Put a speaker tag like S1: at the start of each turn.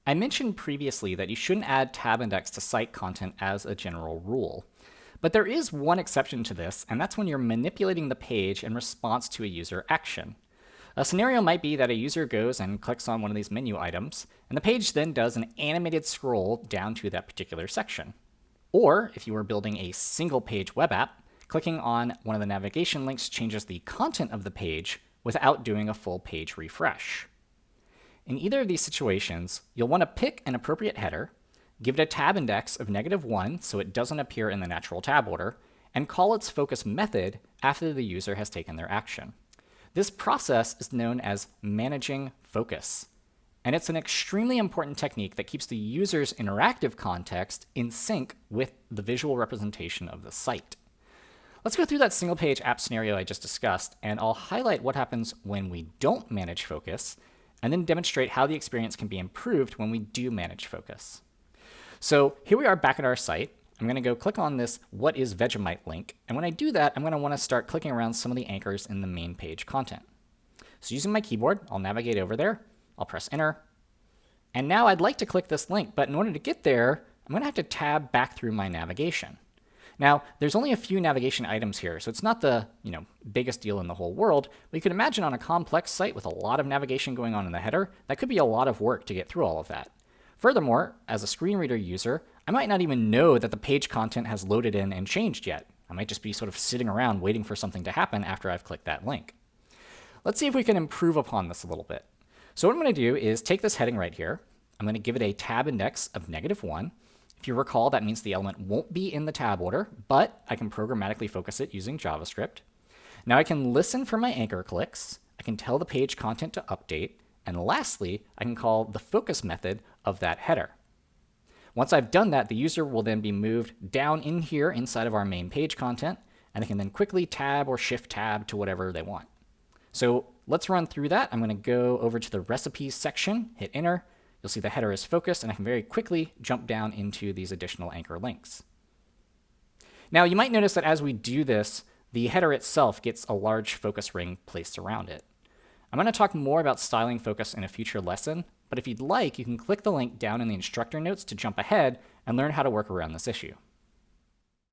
S1: I mentioned previously that you shouldn't add tab index to site content as a general rule. But there is one exception to this, and that's when you're manipulating the page in response to a user action. A scenario might be that a user goes and clicks on one of these menu items, and the page then does an animated scroll down to that particular section. Or, if you were building a single page web app, clicking on one of the navigation links changes the content of the page without doing a full page refresh. In either of these situations, you'll want to pick an appropriate header, give it a tab index of -1 so it doesn't appear in the natural tab order, and call its focus method after the user has taken their action. This process is known as managing focus, and it's an extremely important technique that keeps the user's interactive context in sync with the visual representation of the site. Let's go through that single page app scenario I just discussed, and I'll highlight what happens when we don't manage focus, and then demonstrate how the experience can be improved when we do manage focus. So here we are back at our site. I'm going to go click on this What is Vegemite link, and when I do that, I'm going to want to start clicking around some of the anchors in the main page content. So using my keyboard, I'll navigate over there, I'll press enter, and now I'd like to click this link, but in order to get there, I'm going to have to tab back through my navigation. Now, there's only a few navigation items here, so it's not the biggest deal in the whole world, but you can imagine on a complex site with a lot of navigation going on in the header, that could be a lot of work to get through all of that. Furthermore, as a screen reader user, I might not even know that the page content has loaded in and changed yet. I might just be sort of sitting around waiting for something to happen after I've clicked that link. Let's see if we can improve upon this a little bit. So what I'm going to do is take this heading right here. I'm going to give it a tab index of -1. If you recall, that means the element won't be in the tab order, but I can programmatically focus it using JavaScript. Now I can listen for my anchor clicks, I can tell the page content to update, and lastly, I can call the focus method of that header. Once I've done that, the user will then be moved down in here inside of our main page content, and they can then quickly tab or shift tab to whatever they want. So let's run through that. I'm going to go over to the recipes section, hit enter. You'll see the header is focused, and I can very quickly jump down into these additional anchor links. Now, you might notice that as we do this, the header itself gets a large focus ring placed around it. I'm going to talk more about styling focus in a future lesson, but if you'd like, you can click the link down in the instructor notes to jump ahead and learn how to work around this issue.